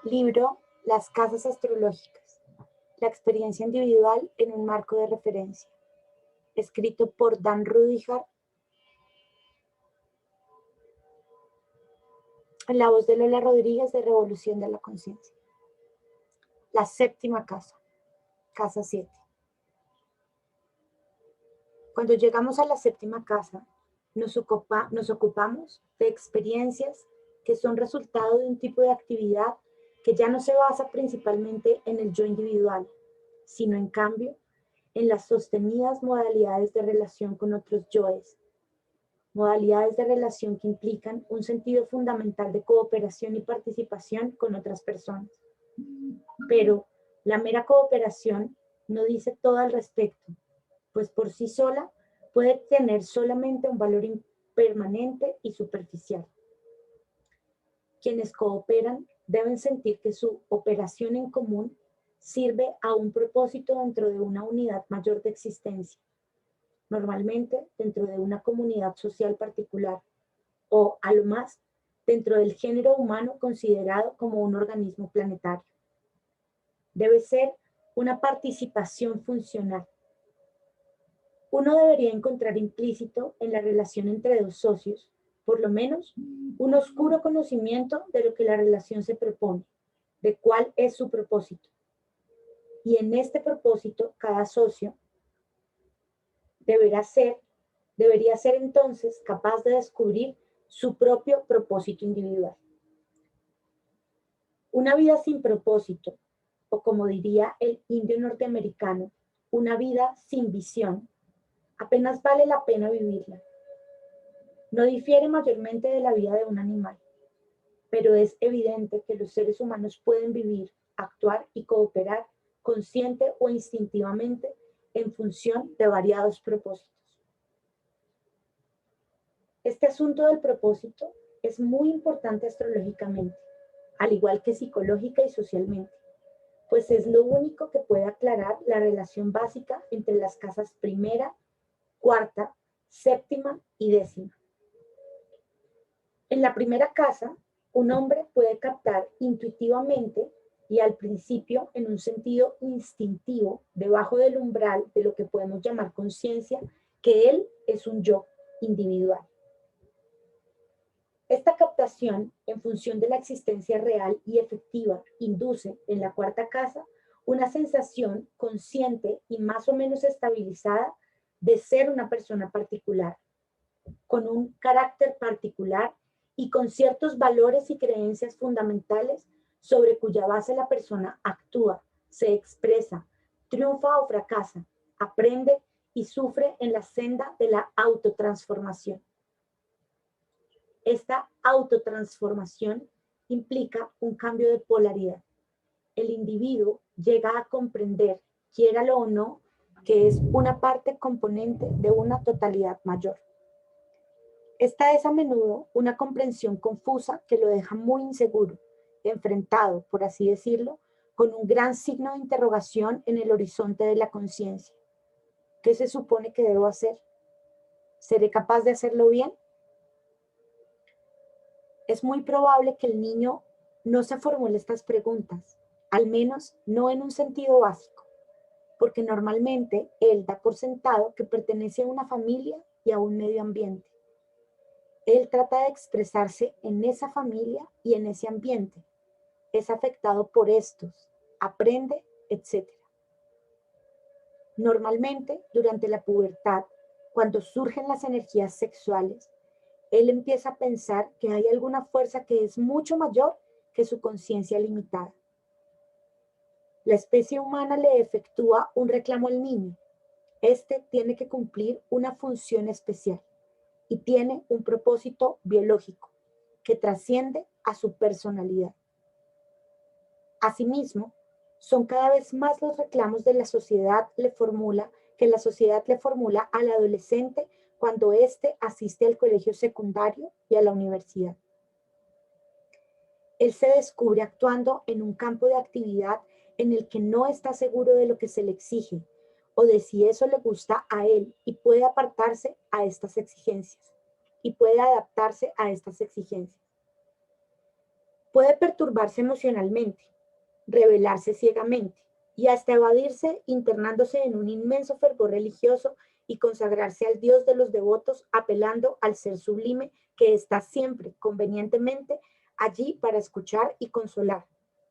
Libro Las casas astrológicas, la experiencia individual en un marco de referencia, escrito por Dan Rudiger, en la voz de Lola Rodríguez de Revolución de la Conciencia. La séptima casa, casa 7. Cuando llegamos a la séptima casa, nos ocupamos de experiencias que son resultado de un tipo de actividad que ya no se basa principalmente en el yo individual, sino en cambio en las sostenidas modalidades de relación con otros yoes, modalidades de relación que implican un sentido fundamental de cooperación y participación con otras personas. Pero la mera cooperación no dice todo al respecto, pues por sí sola puede tener solamente un valor impermanente y superficial. Quienes cooperan deben sentir que su operación en común sirve a un propósito dentro de una unidad mayor de existencia, normalmente dentro de una comunidad social particular, o a lo más dentro del género humano considerado como un organismo planetario. Debe ser una participación funcional. Uno debería encontrar implícito en la relación entre dos socios, por lo menos, un oscuro conocimiento de lo que la relación se propone, de cuál es su propósito. Y en este propósito, cada socio debería ser entonces capaz de descubrir su propio propósito individual. Una vida sin propósito, o como diría el indio norteamericano, una vida sin visión, apenas vale la pena vivirla. No difiere mayormente de la vida de un animal, pero es evidente que los seres humanos pueden vivir, actuar y cooperar consciente o instintivamente en función de variados propósitos. Este asunto del propósito es muy importante astrológicamente, al igual que psicológica y socialmente, pues es lo único que puede aclarar la relación básica entre las casas primera, cuarta, séptima y décima. En la primera casa, un hombre puede captar intuitivamente y al principio en un sentido instintivo, debajo del umbral de lo que podemos llamar conciencia, que él es un yo individual. Esta captación, en función de la existencia real y efectiva, induce en la cuarta casa una sensación consciente y más o menos estabilizada de ser una persona particular, con un carácter particular y con ciertos valores y creencias fundamentales sobre cuya base la persona actúa, se expresa, triunfa o fracasa, aprende y sufre en la senda de la autotransformación. Esta autotransformación implica un cambio de polaridad. El individuo llega a comprender, quiéralo o no, que es una parte componente de una totalidad mayor. Esta es a menudo una comprensión confusa que lo deja muy inseguro, enfrentado, por así decirlo, con un gran signo de interrogación en el horizonte de la conciencia. ¿Qué se supone que debo hacer? ¿Seré capaz de hacerlo bien? Es muy probable que el niño no se formule estas preguntas, al menos no en un sentido básico, porque normalmente él da por sentado que pertenece a una familia y a un medio ambiente. Él trata de expresarse en esa familia y en ese ambiente. Es afectado por estos, aprende, etc. Normalmente, durante la pubertad, cuando surgen las energías sexuales, él empieza a pensar que hay alguna fuerza que es mucho mayor que su conciencia limitada. La especie humana le efectúa un reclamo al niño. Este tiene que cumplir una función especial y tiene un propósito biológico que trasciende a su personalidad. Asimismo, son cada vez más los reclamos que la sociedad le formula al adolescente cuando éste asiste al colegio secundario y a la universidad. Él se descubre actuando en un campo de actividad en el que no está seguro de lo que se le exige o de si eso le gusta a él y puede apartarse a estas exigencias y puede adaptarse a estas exigencias. Puede perturbarse emocionalmente, rebelarse ciegamente y hasta evadirse internándose en un inmenso fervor religioso y consagrarse al Dios de los devotos apelando al ser sublime que está siempre, convenientemente, allí para escuchar y consolar,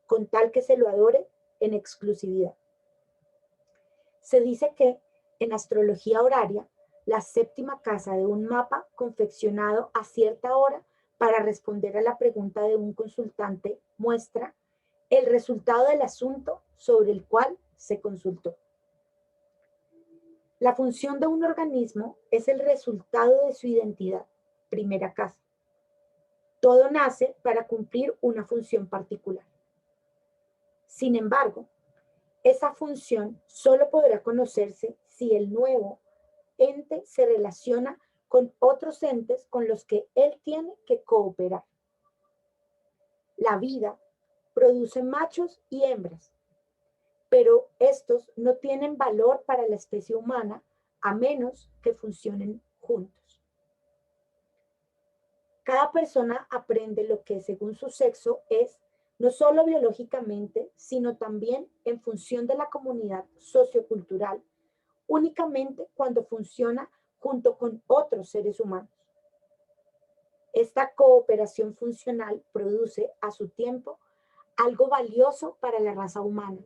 con tal que se lo adore en exclusividad. Se dice que en astrología horaria, la séptima casa de un mapa confeccionado a cierta hora para responder a la pregunta de un consultante muestra el resultado del asunto sobre el cual se consultó. La función de un organismo es el resultado de su identidad, primera casa. Todo nace para cumplir una función particular. Sin embargo, esa función solo podrá conocerse si el nuevo ente se relaciona con otros entes con los que él tiene que cooperar. La vida produce machos y hembras, pero estos no tienen valor para la especie humana a menos que funcionen juntos. Cada persona aprende lo que según su sexo es, no solo biológicamente, sino también en función de la comunidad sociocultural, únicamente cuando funciona junto con otros seres humanos. Esta cooperación funcional produce a su tiempo algo valioso para la raza humana,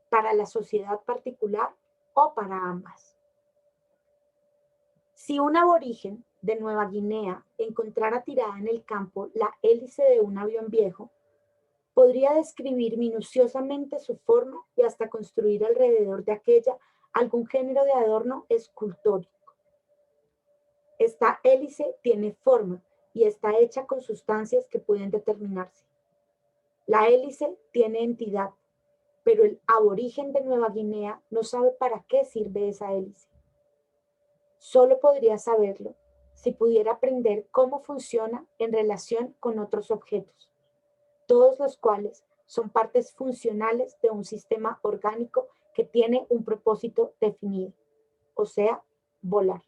para la sociedad particular o para ambas. Si un aborigen de Nueva Guinea encontrara tirada en el campo la hélice de un avión viejo, podría describir minuciosamente su forma y hasta construir alrededor de aquella algún género de adorno escultórico. Esta hélice tiene forma y está hecha con sustancias que pueden determinarse. La hélice tiene entidad, pero el aborigen de Nueva Guinea no sabe para qué sirve esa hélice. Solo podría saberlo si pudiera aprender cómo funciona en relación con otros objetos, todos los cuales son partes funcionales de un sistema orgánico que tiene un propósito definido, o sea, volar.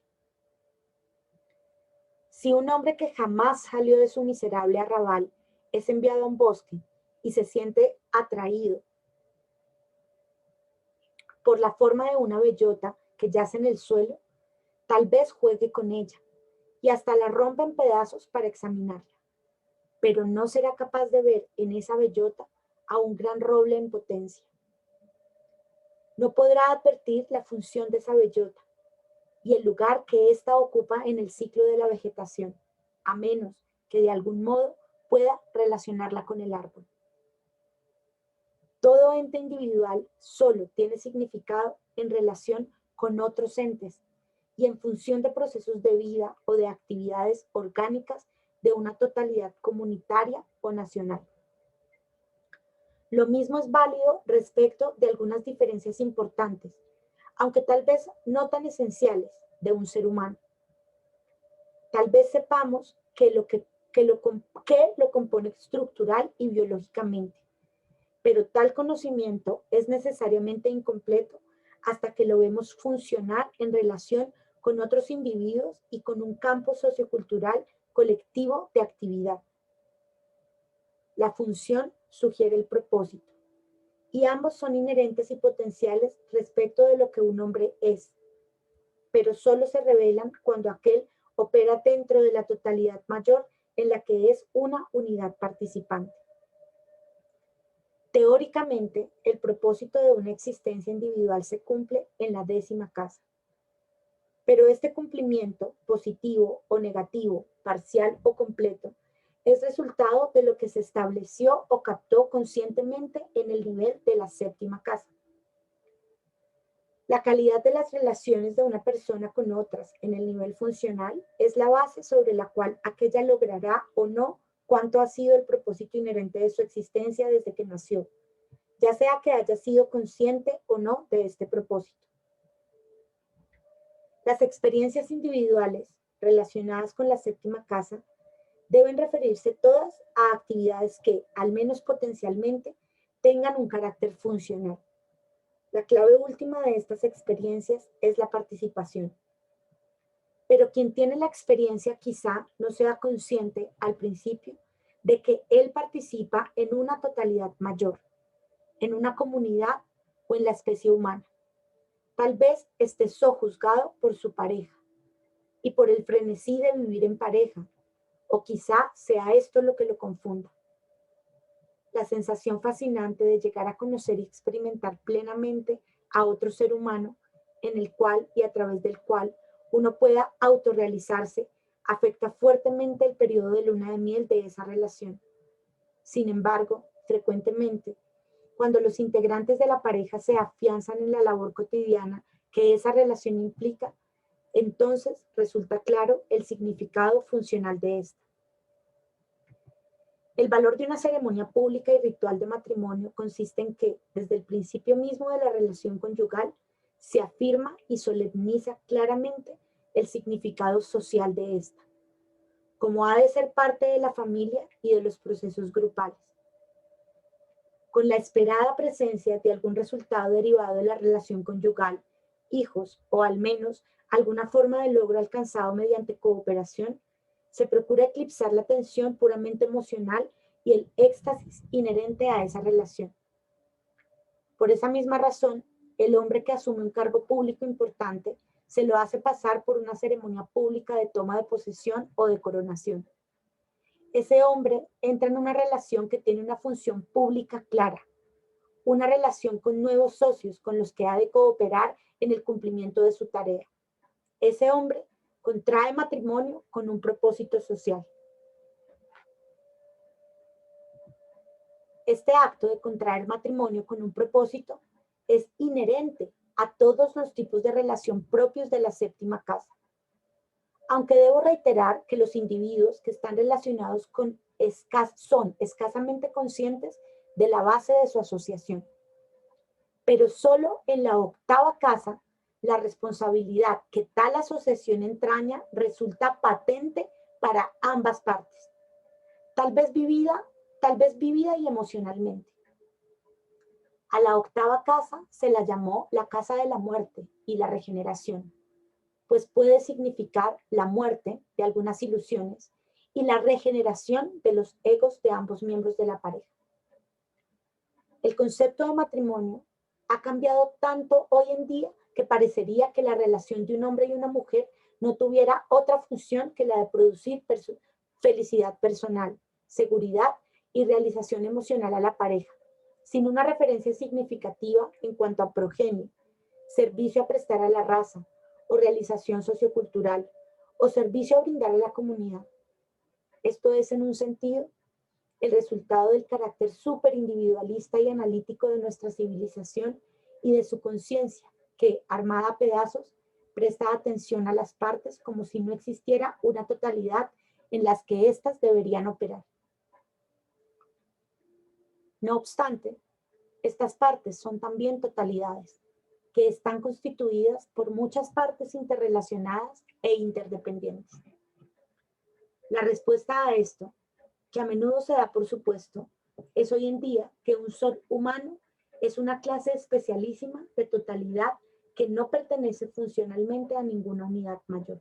Si un hombre que jamás salió de su miserable arrabal es enviado a un bosque y se siente atraído por la forma de una bellota que yace en el suelo, tal vez juegue con ella y hasta la rompa en pedazos para examinarla, pero no será capaz de ver en esa bellota a un gran roble en potencia. No podrá advertir la función de esa bellota y el lugar que ésta ocupa en el ciclo de la vegetación, a menos que de algún modo pueda relacionarla con el árbol. Todo ente individual solo tiene significado en relación con otros entes y en función de procesos de vida o de actividades orgánicas de una totalidad comunitaria o nacional. Lo mismo es válido respecto de algunas diferencias importantes, aunque tal vez no tan esenciales, de un ser humano. Tal vez sepamos que lo compone estructural y biológicamente, pero tal conocimiento es necesariamente incompleto hasta que lo vemos funcionar en relación con otros individuos y con un campo sociocultural colectivo de actividad. La función sugiere el propósito, y ambos son inherentes y potenciales respecto de lo que un hombre es, pero solo se revelan cuando aquel opera dentro de la totalidad mayor en la que es una unidad participante. Teóricamente, el propósito de una existencia individual se cumple en la 10ª casa. Pero este cumplimiento, positivo o negativo, parcial o completo, es resultado de lo que se estableció o captó conscientemente en el nivel de la 7ª casa. La calidad de las relaciones de una persona con otras en el nivel funcional es la base sobre la cual aquella logrará o no cuánto ha sido el propósito inherente de su existencia desde que nació, ya sea que haya sido consciente o no de este propósito. Las experiencias individuales relacionadas con la 7ª casa deben referirse todas a actividades que, al menos potencialmente, tengan un carácter funcional. La clave última de estas experiencias es la participación. Pero quien tiene la experiencia quizá no sea consciente al principio de que él participa en una totalidad mayor, en una comunidad o en la especie humana. Tal vez esté sojuzgado por su pareja y por el frenesí de vivir en pareja, o quizá sea esto lo que lo confunda. La sensación fascinante de llegar a conocer y experimentar plenamente a otro ser humano en el cual y a través del cual uno pueda autorrealizarse afecta fuertemente el periodo de luna de miel de esa relación. Sin embargo, frecuentemente, cuando los integrantes de la pareja se afianzan en la labor cotidiana que esa relación implica, entonces resulta claro el significado funcional de esta. El valor de una ceremonia pública y ritual de matrimonio consiste en que, desde el principio mismo de la relación conyugal, se afirma y solemniza claramente el significado social de esta, como ha de ser parte de la familia y de los procesos grupales. Con la esperada presencia de algún resultado derivado de la relación conyugal, hijos o al menos alguna forma de logro alcanzado mediante cooperación, se procura eclipsar la tensión puramente emocional y el éxtasis inherente a esa relación. Por esa misma razón, el hombre que asume un cargo público importante se lo hace pasar por una ceremonia pública de toma de posesión o de coronación. Ese hombre entra en una relación que tiene una función pública clara, una relación con nuevos socios con los que ha de cooperar en el cumplimiento de su tarea. Ese hombre contrae matrimonio con un propósito social. Este acto de contraer matrimonio con un propósito es inherente a todos los tipos de relación propios de la séptima casa. Aunque debo reiterar que los individuos que están relacionados son escasamente conscientes de la base de su asociación. Pero solo en la octava casa, la responsabilidad que tal asociación entraña resulta patente para ambas partes, tal vez vivida y emocionalmente. A la octava casa se la llamó la casa de la muerte y la regeneración, pues puede significar la muerte de algunas ilusiones y la regeneración de los egos de ambos miembros de la pareja. El concepto de matrimonio ha cambiado tanto hoy en día que parecería que la relación de un hombre y una mujer no tuviera otra función que la de producir felicidad personal, seguridad y realización emocional a la pareja, sin una referencia significativa en cuanto a progenio, servicio a prestar a la raza, o realización sociocultural, o servicio a brindar a la comunidad. Esto es, en un sentido, el resultado del carácter superindividualista y analítico de nuestra civilización y de su conciencia, que, armada a pedazos, presta atención a las partes como si no existiera una totalidad en las que éstas deberían operar. No obstante, estas partes son también totalidades, que están constituidas por muchas partes interrelacionadas e interdependientes. La respuesta a esto, que a menudo se da por supuesto, es hoy en día que un ser humano es una clase especialísima de totalidad que no pertenece funcionalmente a ninguna unidad mayor.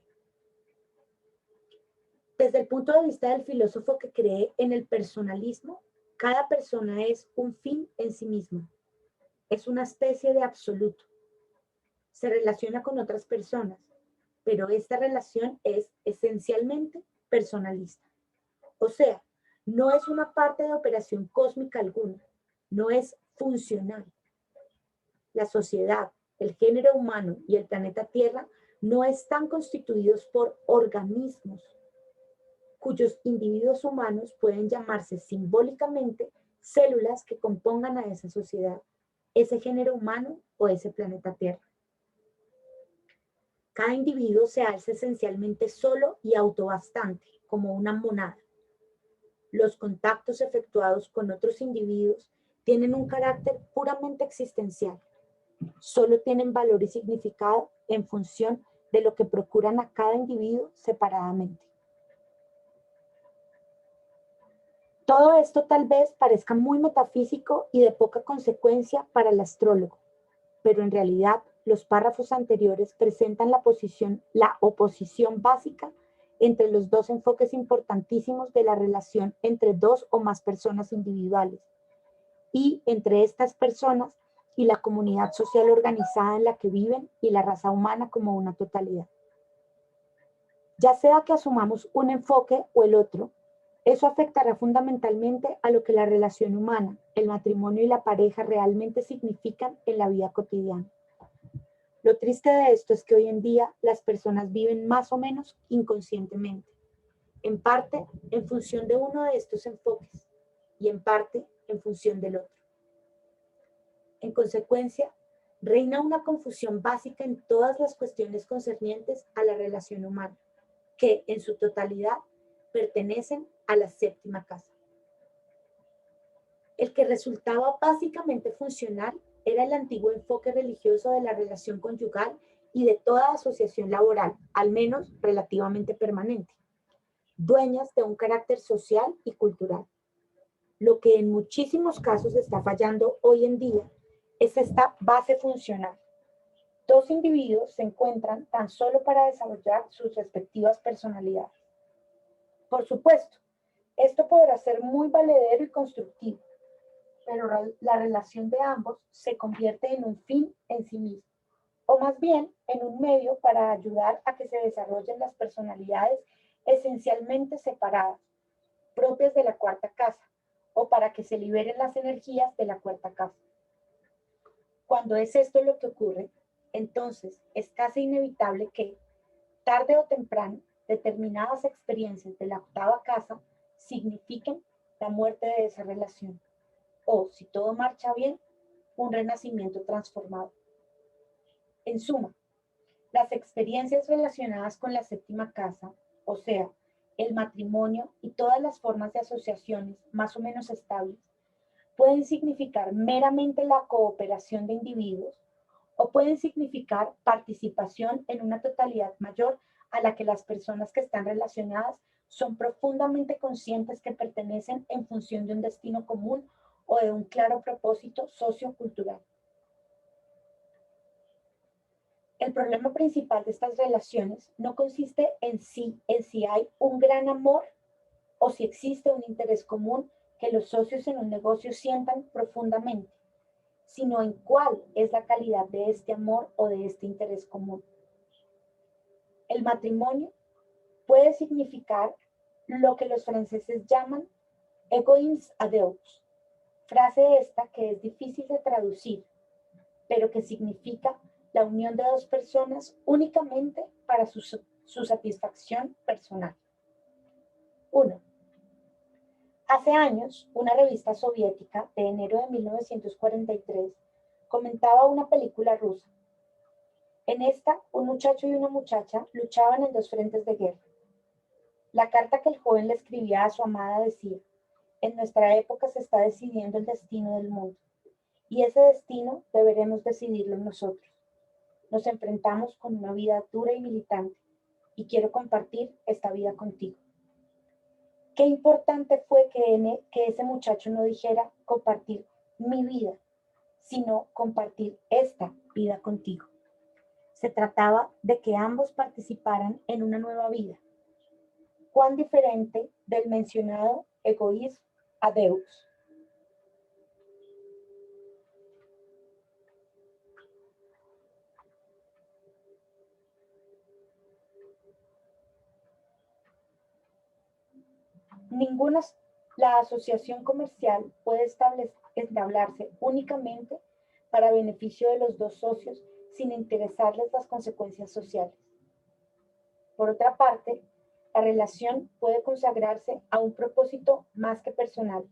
Desde el punto de vista del filósofo que cree en el personalismo, cada persona es un fin en sí misma, es una especie de absoluto. Se relaciona con otras personas, pero esta relación es esencialmente personalista. O sea, no es una parte de operación cósmica alguna, no es funcional. La sociedad, el género humano y el planeta Tierra no están constituidos por organismos cuyos individuos humanos pueden llamarse simbólicamente células que compongan a esa sociedad, ese género humano o ese planeta Tierra. Cada individuo se alza esencialmente solo y autobastante, como una monada. Los contactos efectuados con otros individuos tienen un carácter puramente existencial. Solo tienen valor y significado en función de lo que procuran a cada individuo separadamente. Todo esto tal vez parezca muy metafísico y de poca consecuencia para el astrólogo, pero en realidad los párrafos anteriores presentan la oposición básica entre los dos enfoques importantísimos de la relación entre dos o más personas individuales y entre estas personas y la comunidad social organizada en la que viven y la raza humana como una totalidad. Ya sea que asumamos un enfoque o el otro, eso afectará fundamentalmente a lo que la relación humana, el matrimonio y la pareja realmente significan en la vida cotidiana. Lo triste de esto es que hoy en día las personas viven más o menos inconscientemente, en parte en función de uno de estos enfoques y en parte en función del otro. En consecuencia, reina una confusión básica en todas las cuestiones concernientes a la relación humana, que en su totalidad pertenecen a la séptima casa. El que resultaba básicamente funcional era el antiguo enfoque religioso de la relación conyugal y de toda asociación laboral, al menos relativamente permanente, dueñas de un carácter social y cultural. Lo que en muchísimos casos está fallando hoy en día es esta base funcional. Dos individuos se encuentran tan solo para desarrollar sus respectivas personalidades. Por supuesto, esto podrá ser muy valedero y constructivo, pero la relación de ambos se convierte en un fin en sí mismo, o más bien en un medio para ayudar a que se desarrollen las personalidades esencialmente separadas, propias de la cuarta casa, o para que se liberen las energías de la cuarta casa. Cuando es esto lo que ocurre, entonces es casi inevitable que, tarde o temprano, determinadas experiencias de la octava casa signifiquen la muerte de esa relación, o, si todo marcha bien, un renacimiento transformado. En suma, las experiencias relacionadas con la séptima casa, o sea, el matrimonio y todas las formas de asociaciones más o menos estables, pueden significar meramente la cooperación de individuos o pueden significar participación en una totalidad mayor a la que las personas que están relacionadas son profundamente conscientes que pertenecen en función de un destino común o de un claro propósito sociocultural. El problema principal de estas relaciones no consiste en si hay un gran amor o si existe un interés común que los socios en un negocio sientan profundamente, sino en cuál es la calidad de este amor o de este interés común. El matrimonio puede significar lo que los franceses llaman égoïs à deux, frase esta que es difícil de traducir, pero que significa la unión de dos personas únicamente para su satisfacción personal. 1. Hace años, una revista soviética de enero de 1943 comentaba una película rusa. En esta, un muchacho y una muchacha luchaban en dos frentes de guerra. La carta que el joven le escribía a su amada decía: en nuestra época se está decidiendo el destino del mundo, y ese destino deberemos decidirlo nosotros. Nos enfrentamos con una vida dura y militante, y quiero compartir esta vida contigo. Qué importante fue que ese muchacho no dijera compartir mi vida, sino compartir esta vida contigo. Se trataba de que ambos participaran en una nueva vida. Cuán diferente del mencionado égoïs à deux. La asociación comercial puede establecerse únicamente para beneficio de los dos socios sin interesarles las consecuencias sociales. Por otra parte, la relación puede consagrarse a un propósito más que personal,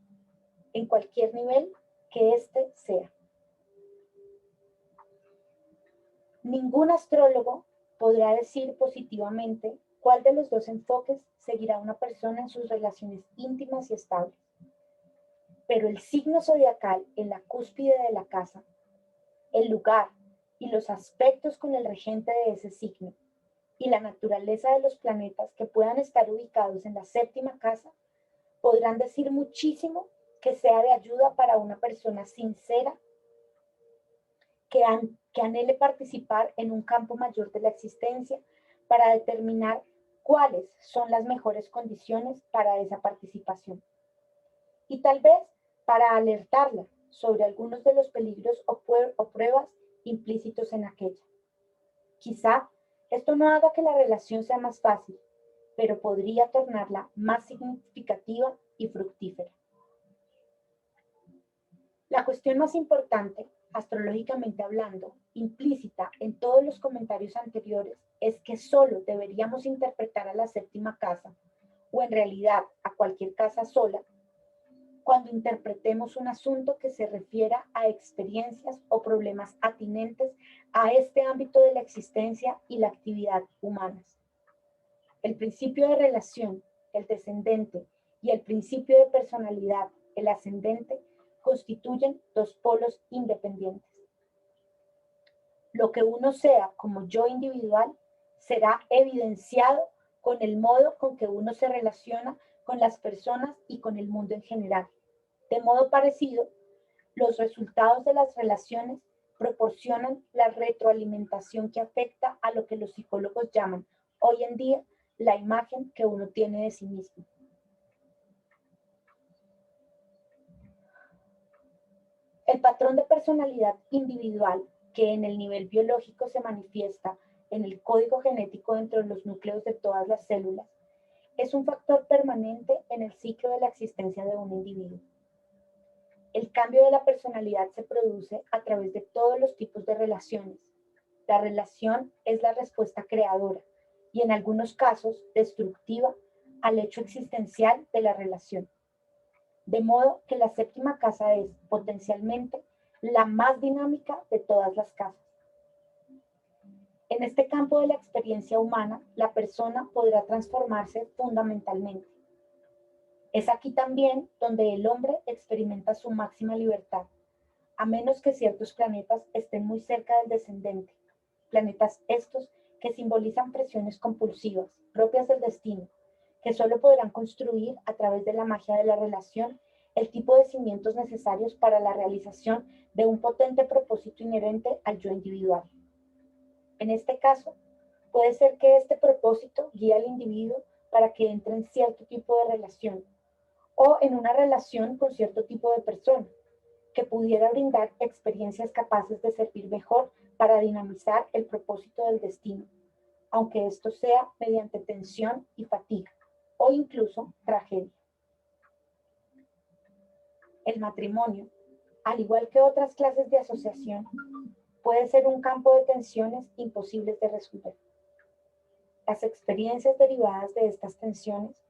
en cualquier nivel que éste sea. Ningún astrólogo podrá decir positivamente cuál de los dos enfoques seguirá una persona en sus relaciones íntimas y estables. Pero el signo zodiacal en la cúspide de la casa, el lugar y los aspectos con el regente de ese signo, y la naturaleza de los planetas que puedan estar ubicados en la séptima casa, podrán decir muchísimo que sea de ayuda para una persona sincera que anhele participar en un campo mayor de la existencia para determinar cuáles son las mejores condiciones para esa participación. Y tal vez para alertarla sobre algunos de los peligros o pruebas implícitos en aquella. Quizá esto no haga que la relación sea más fácil, pero podría tornarla más significativa y fructífera. La cuestión más importante, astrológicamente hablando, implícita en todos los comentarios anteriores, es que solo deberíamos interpretar a la séptima casa, o en realidad a cualquier casa sola, cuando interpretemos un asunto que se refiera a experiencias o problemas atinentes a este ámbito de la existencia y la actividad humanas. El principio de relación, el descendente, y el principio de personalidad, el ascendente, constituyen dos polos independientes. Lo que uno sea como yo individual será evidenciado con el modo con que uno se relaciona con las personas y con el mundo en general. De modo parecido, los resultados de las relaciones proporcionan la retroalimentación que afecta a lo que los psicólogos llaman hoy en día la imagen que uno tiene de sí mismo. El patrón de personalidad individual que en el nivel biológico se manifiesta en el código genético dentro de los núcleos de todas las células es un factor permanente en el ciclo de la existencia de un individuo. El cambio de la personalidad se produce a través de todos los tipos de relaciones. La relación es la respuesta creadora y en algunos casos destructiva al hecho existencial de la relación. De modo que la séptima casa es potencialmente la más dinámica de todas las casas. En este campo de la experiencia humana, la persona podrá transformarse fundamentalmente. Es aquí también donde el hombre experimenta su máxima libertad, a menos que ciertos planetas estén muy cerca del descendente, planetas estos que simbolizan presiones compulsivas, propias del destino, que solo podrán construir a través de la magia de la relación el tipo de cimientos necesarios para la realización de un potente propósito inherente al yo individual. En este caso, puede ser que este propósito guíe al individuo para que entre en cierto tipo de relación o en una relación con cierto tipo de persona, que pudiera brindar experiencias capaces de servir mejor para dinamizar el propósito del destino, aunque esto sea mediante tensión y fatiga, o incluso tragedia. El matrimonio, al igual que otras clases de asociación, puede ser un campo de tensiones imposibles de resolver. Las experiencias derivadas de estas tensiones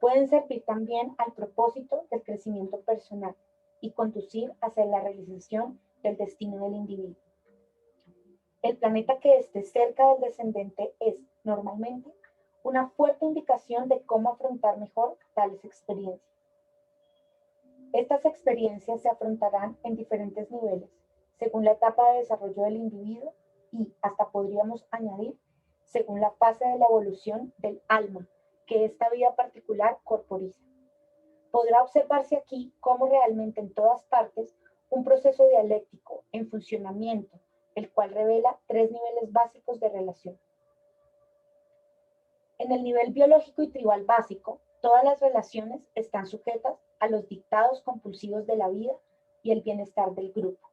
pueden servir también al propósito del crecimiento personal y conducir hacia la realización del destino del individuo. El planeta que esté cerca del descendente es, normalmente, una fuerte indicación de cómo afrontar mejor tales experiencias. Estas experiencias se afrontarán en diferentes niveles, según la etapa de desarrollo del individuo y, hasta podríamos añadir, según la fase de la evolución del alma que esta vida particular corporiza. Podrá observarse aquí cómo realmente en todas partes un proceso dialéctico en funcionamiento, el cual revela tres niveles básicos de relación. En el nivel biológico y tribal básico, todas las relaciones están sujetas a los dictados compulsivos de la vida y el bienestar del grupo,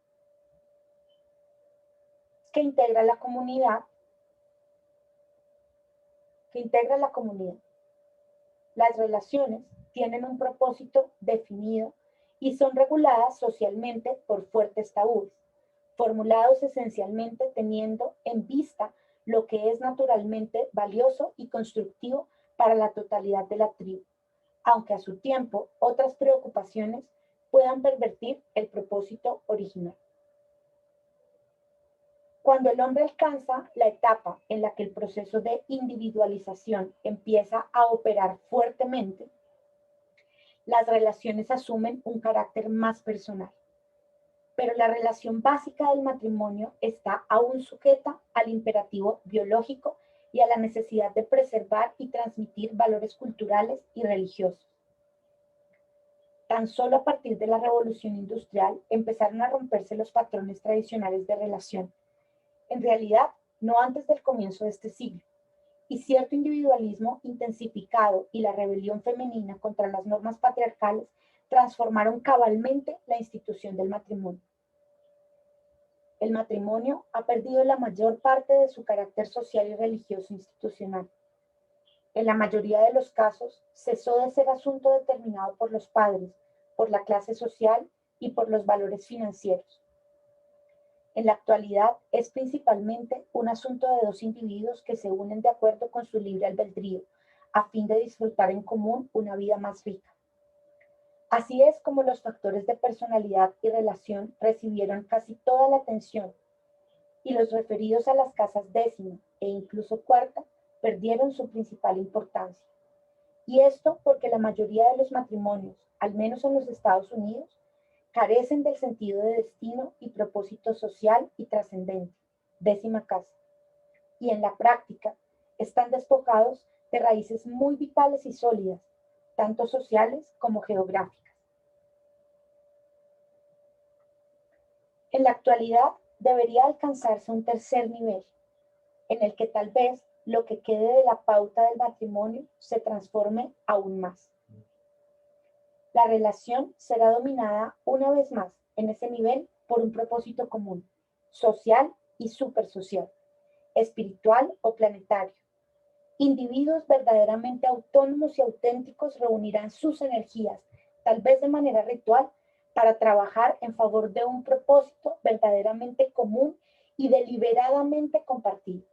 que integra la comunidad. Las relaciones tienen un propósito definido y son reguladas socialmente por fuertes tabúes, formulados esencialmente teniendo en vista lo que es naturalmente valioso y constructivo para la totalidad de la tribu, aunque a su tiempo otras preocupaciones puedan pervertir el propósito original. Cuando el hombre alcanza la etapa en la que el proceso de individualización empieza a operar fuertemente, las relaciones asumen un carácter más personal. Pero la relación básica del matrimonio está aún sujeta al imperativo biológico y a la necesidad de preservar y transmitir valores culturales y religiosos. Tan solo a partir de la Revolución Industrial empezaron a romperse los patrones tradicionales de relación. En realidad, no antes del comienzo de este siglo, y cierto individualismo intensificado y la rebelión femenina contra las normas patriarcales transformaron cabalmente la institución del matrimonio. El matrimonio ha perdido la mayor parte de su carácter social y religioso institucional. En la mayoría de los casos, cesó de ser asunto determinado por los padres, por la clase social y por los valores financieros. En la actualidad es principalmente un asunto de dos individuos que se unen de acuerdo con su libre albedrío, a fin de disfrutar en común una vida más rica. Así es como los factores de personalidad y relación recibieron casi toda la atención, y los referidos a las casas décima e incluso cuarta perdieron su principal importancia. Y esto porque la mayoría de los matrimonios, al menos en los Estados Unidos, carecen del sentido de destino y propósito social y trascendente, décima casa, y en la práctica están despojados de raíces muy vitales y sólidas, tanto sociales como geográficas. En la actualidad debería alcanzarse un tercer nivel, en el que tal vez lo que quede de la pauta del matrimonio se transforme aún más. La relación será dominada una vez más en ese nivel por un propósito común, social y supersocial, espiritual o planetario. Individuos verdaderamente autónomos y auténticos reunirán sus energías, tal vez de manera ritual, para trabajar en favor de un propósito verdaderamente común y deliberadamente compartido.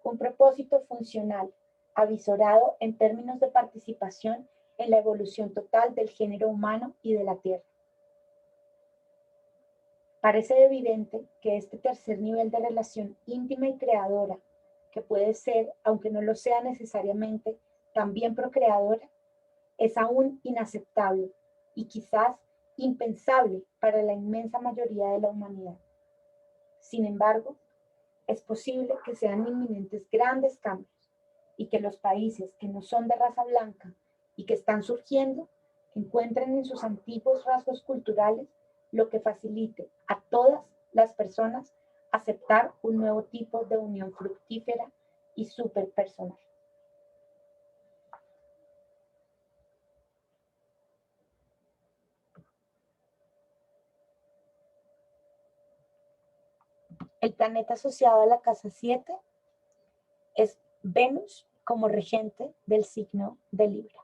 Un propósito funcional, avisorado en términos de participación en la evolución total del género humano y de la Tierra. Parece evidente que este tercer nivel de relación íntima y creadora, que puede ser, aunque no lo sea necesariamente, también procreadora, es aún inaceptable y quizás impensable para la inmensa mayoría de la humanidad. Sin embargo, es posible que sean inminentes grandes cambios y que los países que no son de raza blanca y que están surgiendo encuentren en sus antiguos rasgos culturales lo que facilite a todas las personas aceptar un nuevo tipo de unión fructífera y superpersonal. El planeta asociado a la casa 7 es Venus como regente del signo de Libra.